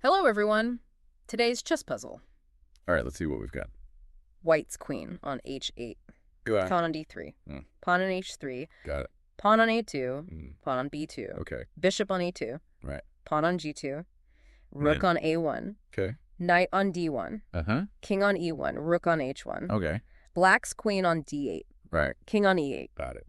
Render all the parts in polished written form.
Hello, everyone. Today's chess puzzle. All right, let's see what we've got. White's queen on h8. Go on. Pawn on d3. Pawn on h3. Got it. Pawn on a2. Mm. Pawn on b2. Okay. Bishop on e2. Right. Pawn on g2. Rook on a1. Okay. Knight on d1. Uh-huh. King on e1. Rook on h1. Okay. Black's queen on d8. Right. King on e8. Got it.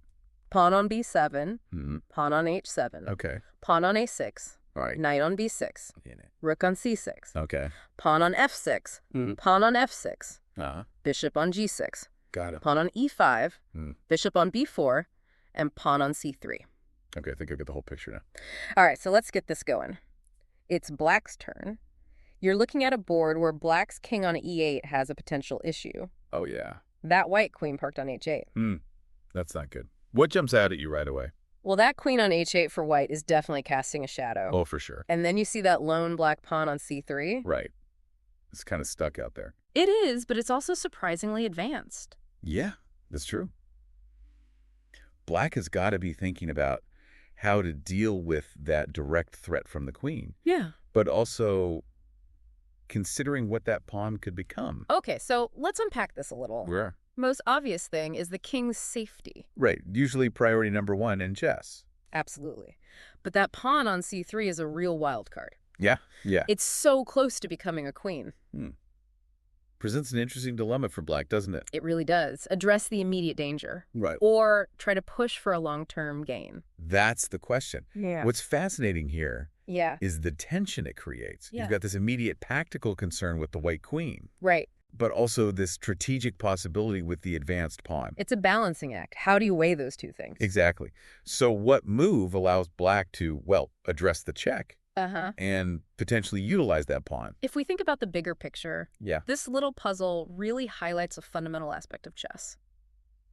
Pawn on b7. Mm-hmm. Pawn on h7. Okay. Pawn on a6. All right. Knight on b6. In it. Rook on c6. Okay. Pawn on f6. Mm. Pawn on f6. Uh-huh. Bishop on g6. Got it. Pawn on e5. Mm. Bishop on b4. And pawn on c3. Okay, I think I get the whole picture now. All right, so let's get this going. It's Black's turn. You're looking at a board where Black's king on e8 has a potential issue. Oh, yeah. That white queen parked on h8. That's not good. What jumps out at you right away? Well, that queen on h8 for white is definitely casting a shadow. Oh, for sure. And then you see that lone black pawn on c3. Right. It's kind of stuck out there. It is, but it's also surprisingly advanced. Yeah, that's true. Black has got to be thinking about how to deal with that direct threat from the queen, Yeah. but also considering what that pawn could become. Okay, so let's unpack this a little. Yeah. Most obvious thing is the king's safety. Right. Usually priority number one in chess. Absolutely. But that pawn on c3 is a real wild card. Yeah. Yeah. It's so close to becoming a queen. Presents an interesting dilemma for Black, doesn't it? It really does. Address the immediate danger. Right. Or try to push for a long-term gain. That's the question. Yeah. What's fascinating here Yeah. is the tension it creates. Yeah. You've got this immediate tactical concern with the white queen, Right. but also this strategic possibility with the advanced pawn. It's a balancing act. How do you weigh those two things? Exactly. So what move allows Black to, well, address the check Uh-huh. and potentially utilize that pawn? If we think about the bigger picture, Yeah. this little puzzle really highlights a fundamental aspect of chess.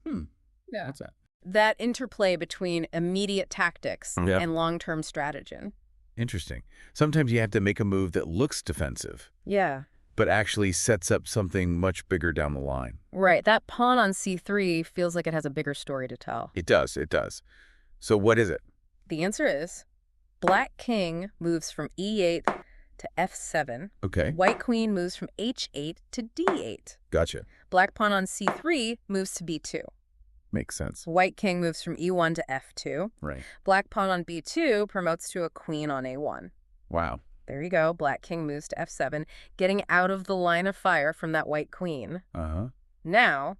Yeah. What's that? That interplay between immediate tactics Yeah. and long-term strategy. Interesting. Sometimes you have to make a move that looks defensive, Yeah. but actually sets up something much bigger down the line. Right. That pawn on c3 feels like it has a bigger story to tell. It does. It does. So what is it? The answer is Black king moves from e8 to f7. Okay. White queen moves from h8 to d8. Gotcha. Black pawn on c3 moves to b2. Makes sense. White king moves from e1 to f2. Right. Black pawn on b2 promotes to a queen on a1. Wow. There you go. Black king moves to f7, getting out of the line of fire from that white queen. Uh-huh. Now,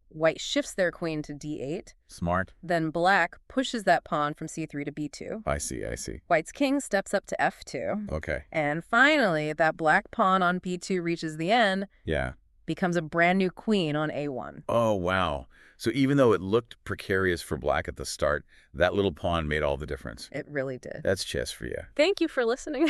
white shifts their queen to d8. Smart. Then black pushes that pawn from c3 to b2. I see. I see. White's king steps up to f2. Okay. And finally, that black pawn on b2 reaches the end, Yeah. becomes a brand new queen on a1. Oh, wow. So even though it looked precarious for Black at the start, that little pawn made all the difference. It really did. That's chess for you. Thank you for listening.